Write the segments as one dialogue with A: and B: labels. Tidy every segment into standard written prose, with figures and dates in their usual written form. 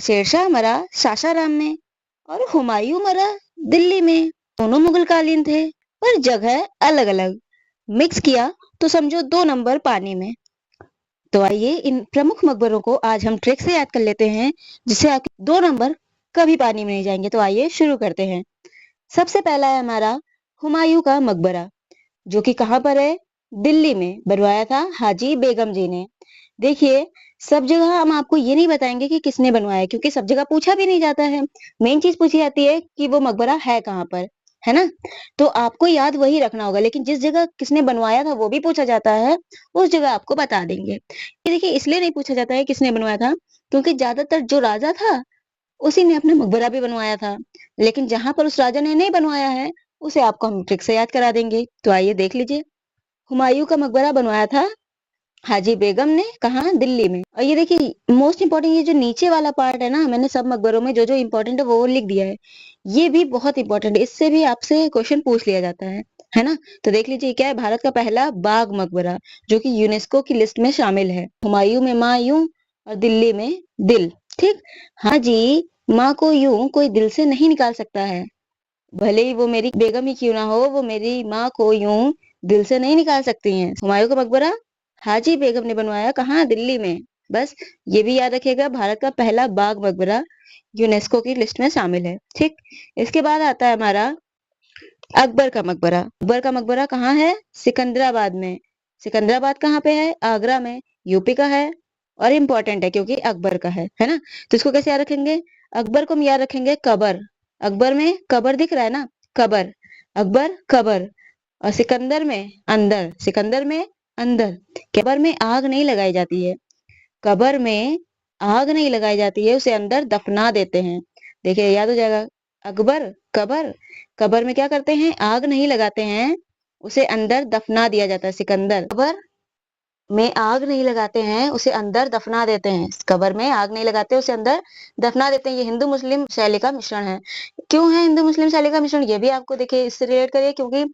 A: शेरशाह मरा सासाराम में और हुमायूं मरा दिल्ली में। दोनों मुगल कालीन थे पर जगह अलग अलग। मिक्स किया तो समझो 2 नंबर पानी में। तो आइए इन प्रमुख मकबरों को आज हम ट्रिक से याद कर लेते हैं, जिससे आपके 2 नंबर कभी पानी में नहीं जाएंगे। तो आइए शुरू करते हैं। सबसे पहला है हमारा हुमायूं का मकबरा, जो कि कहाँ पर है? दिल्ली में। बनवाया था हाजी बेगम जी ने। देखिए, सब जगह हम आपको ये नहीं बताएंगे कि किसने बनवाया, क्योंकि सब जगह पूछा भी नहीं जाता है। मेन चीज पूछी जाती है कि वो मकबरा है कहाँ पर, है ना? तो आपको याद वही रखना होगा, लेकिन जिस जगह किसने बनवाया था वो भी पूछा जाता है, उस जगह आपको बता देंगे। ये देखिए, इसलिए नहीं पूछा जाता है किसने बनवाया था, क्योंकि ज्यादातर जो राजा था उसी ने अपना मकबरा भी बनवाया था। लेकिन जहां पर उस राजा ने नहीं बनवाया है, उसे आपको हम ट्रिक से याद करा देंगे। तो आइए देख लीजिए। हुमायूं का मकबरा बनवाया था हाजी बेगम ने। कहाँ? दिल्ली में। और ये देखिए, मोस्ट इम्पोर्टेंट ये जो नीचे वाला पार्ट है ना, मैंने सब मकबरों में जो जो इम्पोर्टेंट है वो लिख दिया है। ये भी बहुत इंपॉर्टेंट है, इससे भी आपसे क्वेश्चन पूछ लिया जाता है ना? तो देख लीजिए, क्या है? भारत का पहला बाग मकबरा, जो कि यूनेस्को की लिस्ट में शामिल है। हुमायूं में माँ यूं और दिल्ली में दिल। ठीक। हाँ जी, माँ को यूं कोई दिल से नहीं निकाल सकता है। भले ही वो मेरी बेगम ही क्यों ना हो, वो मेरी माँ को यूं दिल से नहीं निकाल सकती हैं। हुमायूं का मकबरा हाजी बेगम ने बनवाया। कहाँ? दिल्ली में। बस ये भी याद रखिएगा, भारत का पहला बाग मकबरा यूनेस्को की लिस्ट में शामिल है। ठीक। इसके बाद आता है हमारा अकबर का मकबरा। अकबर का मकबरा कहाँ है? सिकंदराबाद में। सिकंदराबाद कहाँ पे है? आगरा में, यूपी का है। और इम्पोर्टेंट है क्योंकि अकबर का है ना? तो इसको कैसे याद रखेंगे? अकबर को हम याद रखेंगे कबर। अकबर में कबर दिख रहा है ना? कबर। अकबर कबर। और सिकंदर में अंदर। सिकंदर में अंदर। कबर में आग नहीं लगाई जाती है। कबर में आग नहीं लगाई जाती है, उसे अंदर दफना देते हैं। देखिए, याद हो जाएगा। अकबर कबर। कबर में क्या करते हैं? आग नहीं लगाते हैं, उसे अंदर दफना दिया जाता है। सिकंदर कबर में आग नहीं लगाते हैं, उसे अंदर दफना देते हैं। कबर में आग नहीं लगाते, उसे अंदर दफना देते हैं। ये हिंदू मुस्लिम शैली का मिश्रण है। क्यों है हिंदू मुस्लिम शैली का मिश्रण? ये भी आपको देखिए इससे रिलेट करिए, क्योंकि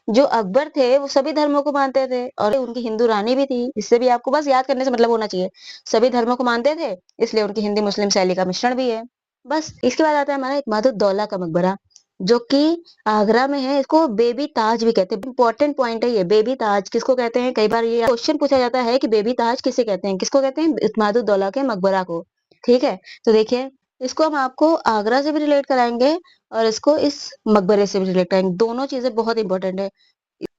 A: जो अकबर थे वो सभी धर्मों को मानते थे और उनकी हिंदू रानी भी थी। इससे भी आपको बस याद करने से मतलब होना चाहिए, सभी धर्मों को मानते थे, इसलिए उनकी हिंदू मुस्लिम शैली का मिश्रण भी है। बस इसके बाद आता है हमारा इमादुद्दौला का मकबरा, जो कि आगरा में है। इसको बेबी ताज भी कहते हैं। इंपॉर्टेंट पॉइंट है ये, बेबी ताज किसको कहते हैं? कई बार ये क्वेश्चन पूछा जाता है कि बेबी ताज किसे कहते हैं। किसको कहते हैं? इत्मादुद्दौला के मकबरा को। ठीक है। तो देखिए, इसको हम आपको आगरा से भी रिलेट कराएंगे और इसको इस मकबरे से भी रिलेट कराएंगे। दोनों चीजें बहुत इंपॉर्टेंट है।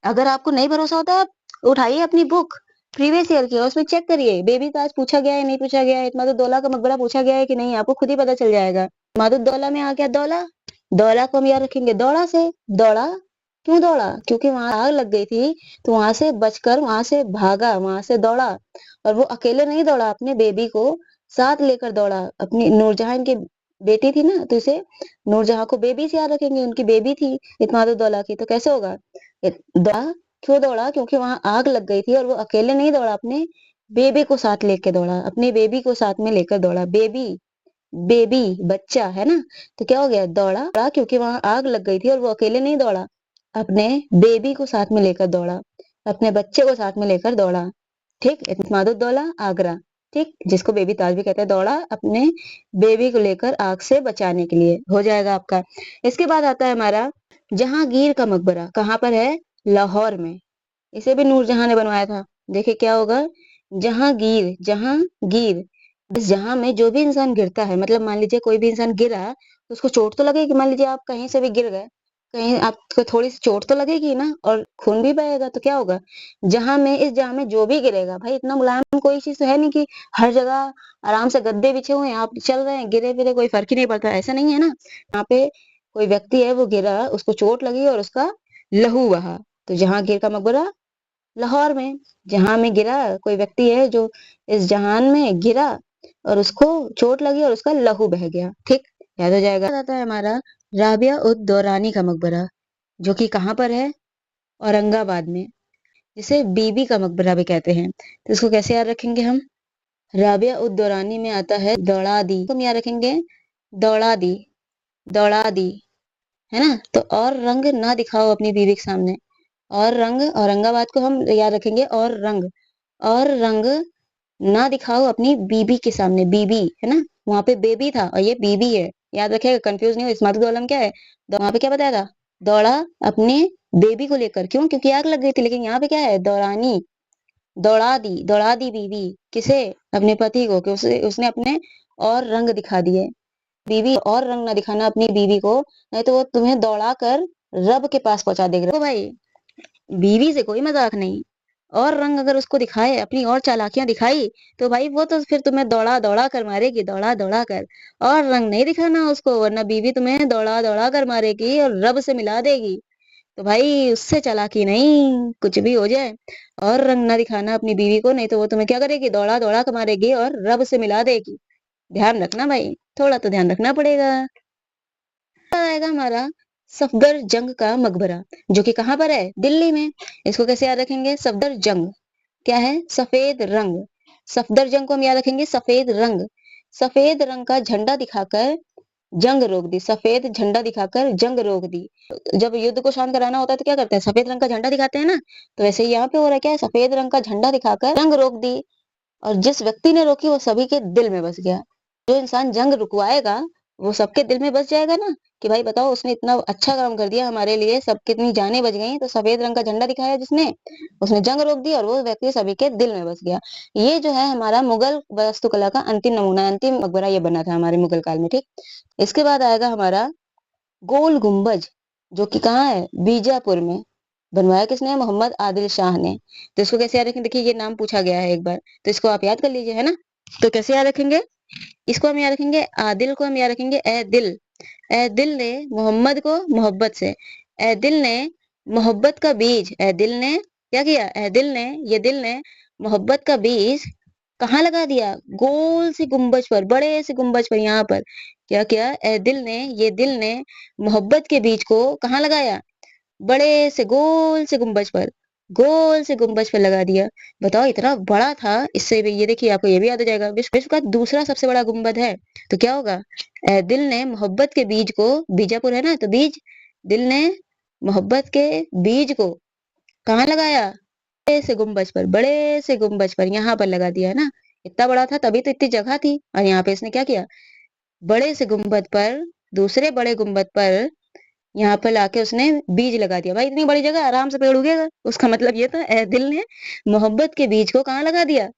A: अगर आपको नहीं भरोसा होता, आप उठाइए अपनी बुक प्रीवियस ईयर की और उसमें चेक करिए बेबी ताज पूछा गया है नहीं पूछा गया है, इत्मादुद्दौला का मकबरा पूछा गया है कि नहीं, आपको खुद ही पता चल जाएगा। इत्मादुद्दौला में आ गया दौला। दौला को हम याद रखेंगे दौड़ा से। दौड़ा क्यों दौड़ा? क्योंकि वहां आग लग गई थी, तो वहां से बचकर वहां से भागा, वहां से दौड़ा। और वो अकेले नहीं दौड़ा, अपने बेबी को साथ लेकर दौड़ा। अपनी नूरजहां की बेटी थी ना, तो इसे नूरजहां को बेबी से याद रखेंगे, उनकी बेबी थी इत्मादुद्दौला की। तो कैसे होगा? दौड़ा क्यों दौड़ा? क्योंकि वहां आग लग गई थी और वो अकेले नहीं दौड़ा, अपने बेबी को साथ लेके दौड़ा। अपने बेबी को साथ में लेकर दौड़ा। बेबी बेबी बच्चा है ना? तो क्या हो गया? दौड़ा। दौड़ा क्योंकि वहां आग लग गई थी और वो अकेले नहीं दौड़ा, अपने बेबी को साथ में लेकर दौड़ा, अपने बच्चे को साथ में लेकर दौड़ा। ठीक। इत्मादुद्दौला आगरा। ठीक। जिसको बेबी ताज भी कहते हैं। दौड़ा अपने बेबी को लेकर आग से बचाने के लिए। हो जाएगा आपका। इसके बाद आता है हमारा जहांगीर का मकबरा। कहाँ पर है? लाहौर में। इसे भी नूरजहां ने बनवाया था। देखिए क्या होगा? जहांगीर। जहांगीर। इस जहां में जो भी इंसान गिरता है, मतलब मान लीजिए कोई भी इंसान गिरा तो उसको चोट तो लगेगी। मान लीजिए आप कहीं से भी गिर गए, कहीं आपको थोड़ी सी चोट तो लगेगी ना, और खून भी बहेगा। तो क्या होगा? जहां में, इस जहां में जो भी गिरेगा, भाई इतना मुलायम कोई चीज तो है नहीं कि हर जगह आराम से गद्दे बिछे हुए हैं, आप चल रहे हैं, गिरे फिरे कोई फर्क ही नहीं पड़ता, ऐसा नहीं है ना। यहाँ पे कोई व्यक्ति है, वो गिरा, उसको चोट लगी और उसका लहू बहा। तो जहांगीर का मकबरा लाहौर में। जहां में गिरा, कोई व्यक्ति है जो इस जहान में गिरा और उसको चोट लगी और उसका लहू बह गया। ठीक। याद हो जाएगा। आता है हमारा राबिया उद दौरानी का मकबरा, जो कि कहाँ पर है? औरंगाबाद में। जिसे बीबी का मकबरा भी कहते हैं। तो इसको कैसे याद रखेंगे हम? राबिया उद दौरानी में आता है दौड़ा दी। तो हम याद रखेंगे दौड़ा दी। दौड़ा दी, है ना? तो और रंग ना दिखाओ अपनी बीवी के सामने। और रंग, औरंगाबाद को हम याद रखेंगे और रंग ना दिखाओ अपनी बीबी के सामने। बीबी है ना? वहां पे बेबी था और ये बीबी है, याद रखिएगा, कंफ्यूज नहीं हो। इस्मातु दौलम क्या है, वहां पे क्या बताया था, दौड़ा अपने बेबी को लेकर, क्यों, क्योंकि आग लग गई थी। लेकिन यहाँ पे क्या है, दौड़ानी, दौड़ा दी बीवी, किसे, अपने पति को, कि उसने अपने और रंग दिखा दिए। बीवी और रंग ना दिखाना अपनी बीवी को, नहीं तो वो तुम्हें दौड़ा कर रब के पास पहुंचा देगा। तो भाई बीवी से कोई मजाक नहीं। और रंग अगर उसको दिखाए, अपनी और चालाकियां दिखाई, तो भाई वो तो फिर तुम्हें दौड़ा दौड़ा कर मारेगी, दौड़ा दौड़ा कर। और रंग नहीं दिखाना उसको, वरना बीवी तुम्हें दौड़ा दौड़ा कर मारेगी और रब से मिला देगी। तो भाई उससे चालाकी नहीं, कुछ भी हो जाए, और रंग ना दिखाना अपनी बीवी को, नहीं तो वो तुम्हें क्या करेगी, दौड़ा दौड़ा कर मारेगी और रब से मिला देगी। ध्यान रखना भाई, थोड़ा तो ध्यान रखना पड़ेगा। आएगा हमारा सफदरजंग का मकबरा, जो कि कहाँ पर है, दिल्ली में। इसको कैसे याद रखेंगे, सफदरजंग क्या है, सफेद रंग। सफदरजंग को हम याद रखेंगे, सफेद रंग। सफेद रंग का झंडा दिखाकर जंग रोक दी, सफेद झंडा दिखाकर जंग रोक दी। जब युद्ध को शांत कराना होता है तो क्या करते हैं, सफेद रंग का झंडा दिखाते हैं ना। तो वैसे ही यहाँ पे हो रहा है, क्या है, सफेद रंग का झंडा दिखाकर जंग रोक दी। और जिस व्यक्ति ने रोकी वो सभी के दिल में बस गया। जो इंसान जंग रुकवाएगा वो सबके दिल में बस जाएगा ना, कि भाई बताओ उसने इतना अच्छा काम कर दिया हमारे लिए, सब कितनी जानें बच गई। तो सफेद रंग का झंडा दिखाया जिसने, उसने जंग रोक दी और वो व्यक्ति सभी के दिल में बस गया। ये जो है हमारा मुगल वास्तुकला का अंतिम नमूना, अंतिम मकबरा ये बना था हमारे मुगल काल में, ठीक। इसके बाद आएगा हमारा गोल गुम्बज, जो कि कहाँ है, बीजापुर में। बनवाया किसने है, मोहम्मद आदिल शाह ने। तो इसको कैसे याद रखेंगे, देखिए ये नाम पूछा गया है एक बार, तो इसको आप याद कर लीजिए, है ना। तो कैसे याद रखेंगे, इसको हम याद रखेंगे, आदिल को हम याद रखेंगे, ए दिल। ए दिल ने मोहम्मद को मोहब्बत से, ए दिल ने मोहब्बत का बीज, ए दिल ने क्या किया, ए दिल ने, ये दिल ने मोहब्बत का बीज कहाँ लगा दिया, गोल से गुंबज पर, बड़े से गुंबज पर, यहाँ पर क्या किया, ए दिल ने, ये दिल ने मोहब्बत के बीज को कहाँ लगाया, बड़े से गोल से गुंबज पर, गोल से गुंबज पर लगा दिया। बताओ इतना बड़ा था, इससे भी ये देखिए आपको ये भी याद हो जाएगा, विश्व का दूसरा सबसे बड़ा गुंबद है। तो क्या होगा, दिल ने मोहब्बत के बीज को, बीजापुर है ना, तो बीज, दिल ने मोहब्बत के बीज को कहाँ लगाया, बड़े से गुंबज पर, बड़े से गुंबज पर, यहाँ पर लगा दिया ना। इतना बड़ा था तभी तो इतनी जगह थी, और यहाँ पे इसने क्या किया, बड़े से गुंबद पर, दूसरे बड़े गुंबद पर, यहाँ पर लाके उसने बीज लगा दिया। भाई इतनी बड़ी जगह आराम से पेड़ उगेगा, उसका मतलब ये था, दिल ने मोहब्बत के बीज को कहाँ लगा दिया,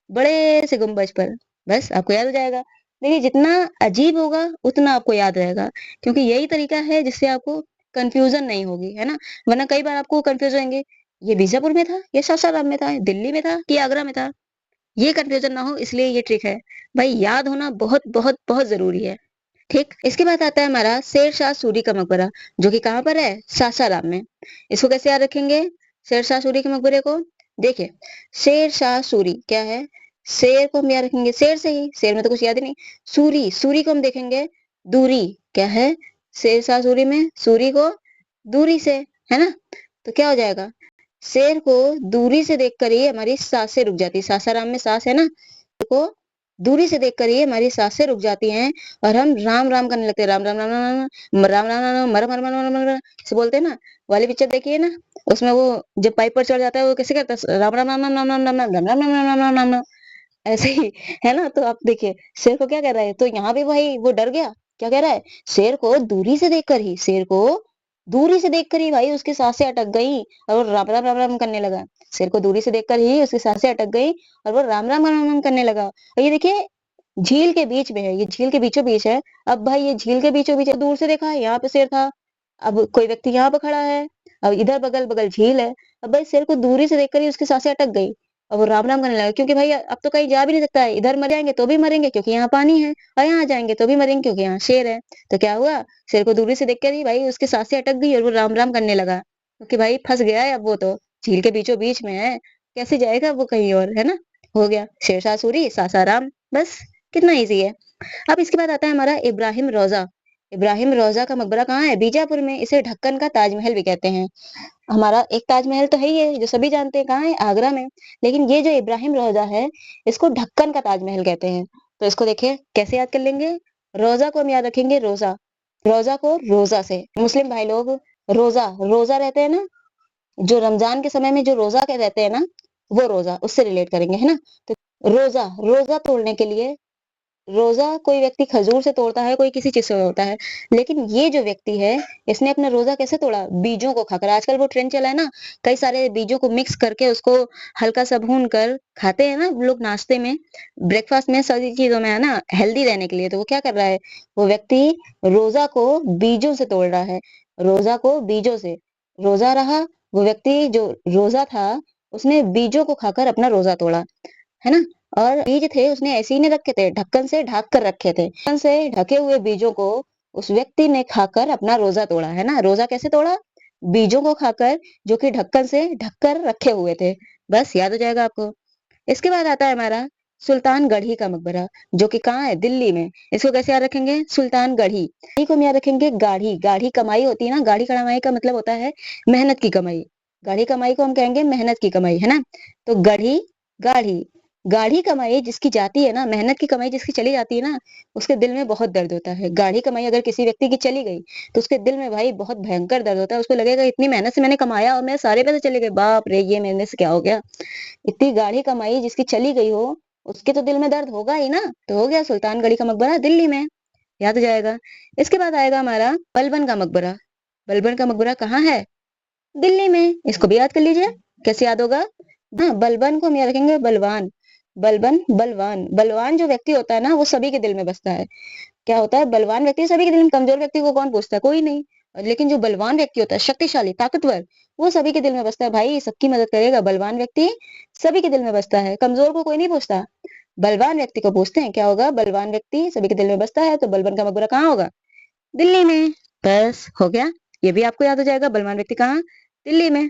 A: बड़े से गुंबज पर। बस आपको याद हो जाएगा। देखिए जितना अजीब होगा उतना आपको याद रहेगा, क्योंकि यही तरीका है जिससे आपको कंफ्यूजन नहीं होगी, है ना। वरना कई बार आपको कंफ्यूज होंगे, ये बीजापुर में था, ये सासाराम में था, ये दिल्ली में था कि आगरा में था, ये कंफ्यूजन ना हो इसलिए ये ट्रिक है। भाई याद होना बहुत बहुत बहुत जरूरी है, ठीक। इसके बाद आता है हमारा शेर शाह सूरी का मकबरा, जो कि कहाँ पर है, सासाराम में। इसको कैसे याद रखेंगे, शेर शाह सूरी के मकबरे को, देखिए शेर शाह सूरी क्या है, शेर को हम याद रखेंगे शेर से ही, शेर में तो कुछ याद ही नहीं। सूरी, सूरी को हम देखेंगे दूरी, क्या है, शेर शाह सूरी में सूरी को दूरी से, है ना। तो क्या हो जाएगा, शेर को दूरी से देखकर ही हमारी सांसें रुक जाती, सासाराम में सांस है ना, को दूरी से देखकर ही हमारी सांसें रुक जाती हैं, और हम राम राम करने लगते हैं, राम राम राम राम राम राम राम राम मर मर मर मर मर से बोलते हैं ना। वाली पिक्चर देखिए ना, उसमें वो जब पाइप पर चढ़ जाता है वो कैसे करता है, राम राम राम राम राम राम राम राम राम राम राम राम राम राम राम, ऐसे ही, है ना। तो आप देखिए शेर को क्या कह रहा है, तो यहाँ पे भाई वो डर गया, क्या कह रहा है, शेर को दूरी से देखकर ही, शेर को दूरी से देखकर ही भाई उसकी सांसें अटक गई, और वो राम राम राम राम करने लगा। शेर को दूरी से देखकर ही उसकी सांसें अटक गई और वो राम राम राम राम करने लगा। और ये देखिए झील के बीच में है, ये झील के बीचों बीच है। अब भाई ये झील के बीचों बीच दूर से देखा है, यहाँ पे शेर था, अब कोई व्यक्ति यहाँ पे खड़ा है, अब इधर बगल बगल झील है। अब भाई शेर को दूरी से देखकर ही उसकी सांसें अटक गई और वो राम राम करने लगा, क्योंकि भाई अब तो कहीं जा भी नहीं सकता है, इधर मर जाएंगे तो भी मरेंगे क्योंकि यहाँ पानी है, और यहाँ जाएंगे तो भी मरेंगे क्योंकि यहाँ शेर है। तो क्या हुआ, शेर को दूरी से देखकर ही भाई उसकी सांसें अटक गई और वो राम राम करने लगा, क्योंकि भाई फंस गया है, अब वो तो झील के बीचों बीच में है, कैसे जाएगा वो कहीं और, है ना। हो गया शेरशाह सूरी सासाराम, बस कितना इजी है। अब इसके बाद आता है हमारा इब्राहिम रोजा। इब्राहिम रोजा का मकबरा कहाँ है, बीजापुर में। इसे ढक्कन का ताजमहल भी कहते हैं। हमारा एक ताजमहल तो है ही है जो सभी जानते हैं, कहाँ है, आगरा में। लेकिन ये जो इब्राहिम रोजा है इसको ढक्कन का ताजमहल कहते हैं। तो इसको देखिए कैसे याद कर लेंगे, रोजा को हम याद रखेंगे रोजा, रोजा को रोजा से, मुस्लिम भाई लोग रोजा रोजा रहते हैं ना, जो रमजान के समय में जो रोजा के रहते हैं ना, वो रोजा उससे रिलेट करेंगे, है ना। तो रोजा, रोजा तोड़ने के लिए रोजा कोई व्यक्ति खजूर से तोड़ता है, कोई किसी चीज से तोड़ता है, लेकिन ये जो व्यक्ति है इसने अपना रोजा कैसे तोड़ा? बीजों को खाकर। आजकल वो ट्रेंड चला है ना, कई सारे बीजों को मिक्स करके उसको हल्का सा भून कर खाते हैं ना लोग नाश्ते में, ब्रेकफास्ट में, सभी चीजों में, है ना, हेल्दी रहने के लिए। तो वो क्या कर रहा है? वो व्यक्ति रोजा को बीजों से तोड़ रहा है, रोजा को बीजों से। रोजा रहा, वो व्यक्ति जो रोजा था उसने बीजों को खाकर अपना रोजा तोड़ा, है ना। और बीज थे उसने ऐसे ही नहीं रखे थे, ढक्कन से ढक कर रखे थे। ढक्कन से ढके हुए बीजों को उस व्यक्ति ने खाकर अपना रोजा तोड़ा, है ना। रोजा कैसे तोड़ा? बीजों को खाकर, जो कि ढक्कन से ढक कर रखे हुए थे। बस याद हो जाएगा आपको। इसके बाद आता है हमारा सुल्तान गढ़ी का मकबरा, जो कि कहाँ है? दिल्ली में। इसको कैसे याद रखेंगे? सुल्तान गढ़ी। गढ़ी को हम याद रखेंगे गाढ़ी। गाढ़ी कमाई होती है ना, गाढ़ी कमाई का मतलब होता है मेहनत की कमाई। गाढ़ी कमाई को हम कहेंगे मेहनत की कमाई, है ना। तो गढ़ी, गाढ़ी, गाढ़ी कमाई जिसकी जाती है ना, मेहनत की कमाई जिसकी चली जाती है ना, उसके दिल में बहुत दर्द होता है। गाढ़ी कमाई अगर किसी व्यक्ति की चली गई तो उसके दिल में भाई बहुत भयंकर दर्द होता है। उसको लगेगा इतनी मेहनत से मैंने कमाया और मेरे सारे पैसे चले गए, बाप रे, ये मेरे से क्या हो गया। इतनी गाढ़ी कमाई जिसकी चली गई हो, उसके तो दिल में दर्द होगा ही ना। तो हो गया सुल्तानगढ़ी का मकबरा दिल्ली में, याद हो जाएगा। इसके बाद आएगा हमारा बलबन का मकबरा। बलबन का मकबरा कहाँ है? दिल्ली में। इसको भी याद कर लीजिए। कैसे याद होगा? हाँ, बलबन को हम याद रखेंगे बलवान। बलबन, बलवान। बलवान जो व्यक्ति होता है ना वो सभी के दिल में बसता है। क्या होता है? बलवान व्यक्ति सभी के दिल में। कमजोर व्यक्ति को कौन पूछता है? कोई नहीं। और लेकिन जो बलवान व्यक्ति होता है, शक्तिशाली, ताकतवर, वो सभी के दिल में बसता है भाई, सबकी मदद करेगा। बलवान व्यक्ति सभी के दिल में बसता है, कमजोर को कोई नहीं पूछता, बलवान व्यक्ति को पूछते हैं। क्या होगा? बलवान व्यक्ति सभी के दिल में बसता है, तो बलबन का मकबरा कहाँ होगा? दिल्ली में। बस हो गया, ये भी आपको याद हो जाएगा। बलवान व्यक्ति कहाँ? दिल्ली में,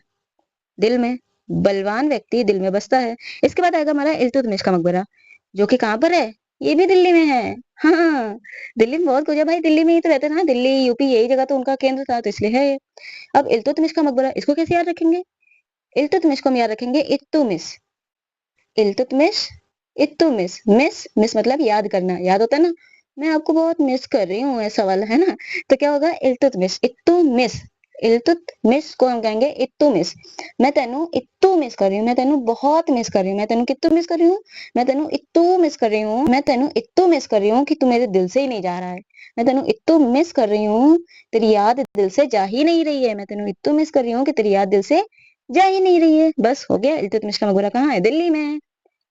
A: दिल में। बलवान व्यक्ति दिल में बसता है। इसके बाद आएगा हमारा इल्तुतमिश का मकबरा, जो कि कहाँ पर है? ये भी दिल्ली में है। हाँ, दिल्ली में बहुत कुछ है भाई, दिल्ली में ही तो रहते थे ना, दिल्ली यूपी यही जगह तो उनका केंद्र था, तो इसलिए है ये। अब इल्तुतमिश का मकबरा, इसको कैसे याद रखेंगे? इल्तुतमिश को हम याद रखेंगे इत्तुमिश। इल्तुतमिश, इत्तुमिश। मिस, मिस मतलब याद करना, याद होता है ना, मैं आपको बहुत मिस कर रही हूँ, ऐसा वाला, है ना। तो क्या होगा? इल्तुतमिश, इत्तुमिश। इल्तुतमिश को हम कहेंगे इत्तुमिश। मैं तेनू इत्तू मिस कर रही हूँ, मैं तेनू बहुत मिस कर रही हूँ। मैं तेनू कित्तू मिस कर रही हूँ? मैं तेनू इत्तू मिस कर रही हूँ। मैं तेनू इत्तू मिस कर रही हूँ कि तू मेरे दिल से ही नहीं जा रहा है। मैं तेनू इत्तू मिस कर रही हूँ, तेरी याद दिल से जा ही नहीं रही है। मैं तेनू इत्तू मिस कर रही हूँ कि तेरी याद दिल से जा ही नहीं रही है। बस हो गया। इल्तुतमिश का मकबरा कहाँ है? दिल्ली में।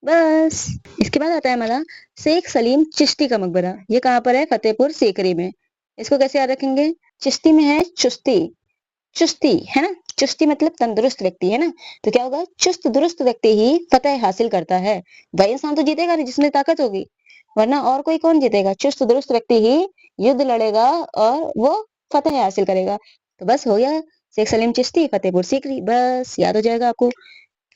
A: बस। इसके बाद आता है हमारा शेख सलीम चिश्ती का मकबरा। ये कहाँ पर है? फतेहपुर सीकरी में। इसको कैसे याद रखेंगे? चिश्ती में है चुस्ती। चुस्ती, है ना। चुस्ती मतलब तंदुरुस्त व्यक्ति, है ना। तो क्या होगा? चुस्त दुरुस्त व्यक्ति ही फतेह हासिल करता है। वही इंसान तो जीतेगा नहीं जिसमें ताकत होगी, वरना और कोई कौन जीतेगा? चुस्त दुरुस्त व्यक्ति ही युद्ध लड़ेगा और वो फतेह हासिल करेगा। तो बस हो गया, शेख सलीम चिश्ती, फतेहपुर सीकरी। बस याद हो जाएगा आपको।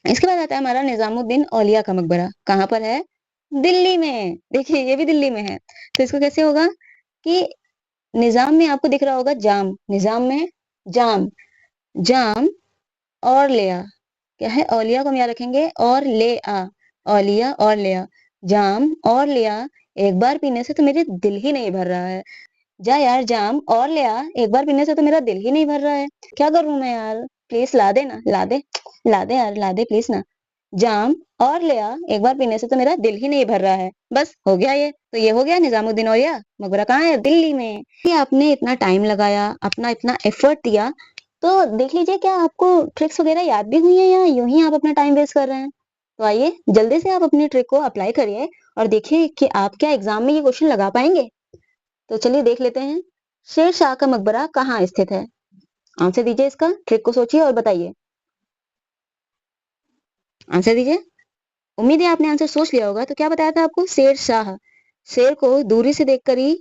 A: इसके बाद आता है हमारा निजामुद्दीन औलिया का मकबरा। कहाँ पर है? दिल्ली में। देखिए ये भी दिल्ली में है। तो इसको कैसे होगा कि निजाम में आपको दिख रहा होगा जाम, निजाम में जाम, जाम और ले आ। क्या है? औलिया को हम याद रखेंगे और ले आ। औलिया और ले आ, जाम और ले आ। एक बार पीने से तो मेरे दिल ही नहीं भर रहा है। जा यार, जाम और ले आ, एक बार पीने से तो मेरा दिल ही नहीं भर रहा है। क्या करूं मैं यार? प्लीज ला दे ना, ला दे, ला दे यार, ला दे प्लीज ना। जाम और ले आ, एक बार पीने से तो मेरा दिल ही नहीं भर रहा है। बस हो गया ये। तो ये हो गया निजामुद्दीन औलिया। मकबरा कहाँ है? दिल्ली में। ये आपने इतना टाइम लगाया, अपना इतना एफर्ट दिया, तो देख लीजिए क्या आपको ट्रिक्स वगैरह याद भी हुई है या यूं ही आप अपना टाइम वेस्ट कर रहे हैं। तो आइए जल्दी से आप अपनी ट्रिक को अप्लाई करिए और देखिए कि आप क्या एग्जाम में ये क्वेश्चन लगा पाएंगे। तो चलिए देख लेते हैं, शेर शाह का मकबरा कहाँ स्थित है? आंसर दीजिए, इसका ट्रिक को सोचिए और बताइए। आंसर दीजिए। उम्मीद है आपने आंसर सोच लिया होगा। तो क्या बताया था आपको? शेर शाह। शेर को दूरी से देखकर ही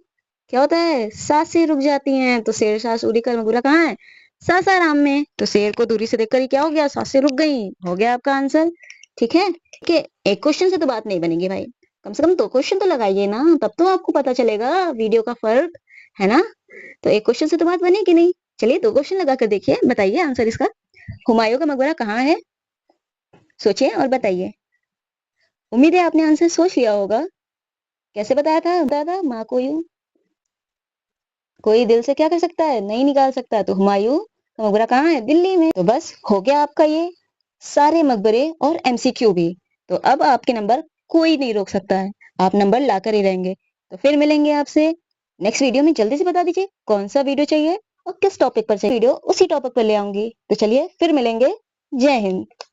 A: क्या होता है? सांसें रुक जाती हैं। तो शेर शाह सूरी का मकबरा कहाँ है? सासाराम में। तो शेर को दूरी से देखकर ही क्या हो गया? सांसें रुक गई। हो गया आपका आंसर। ठीक है, ठीक है। एक क्वेश्चन से तो बात नहीं बनेगी भाई, कम से कम दो क्वेश्चन तो लगाइए ना, तब तो आपको पता चलेगा वीडियो का फर्क, है ना। तो एक क्वेश्चन से तो बात बनेगी नहीं। चलिए दो क्वेश्चन लगा कर देखिए, बताइए आंसर इसका। हुमायूं का मकबरा कहाँ है? सोचिए और बताइए। उम्मीद है आपने आंसर सोच लिया होगा। कैसे बताया था माँ को यूं कोई दिल से क्या कर सकता है? नहीं निकाल सकता। तो हुमायूं का मकबरा कहाँ है? दिल्ली में। तो बस हो गया आपका ये सारे मकबरे और एमसीक्यू भी। तो अब आपके नंबर कोई नहीं रोक सकता है, आप नंबर लाकर ही रहेंगे। तो फिर मिलेंगे आपसे नेक्स्ट वीडियो में। जल्दी से बता दीजिए कौन सा वीडियो चाहिए और किस टॉपिक पर चाहिए। वीडियो उसी टॉपिक पर ले आऊंगी। तो चलिए फिर मिलेंगे। जय हिंद।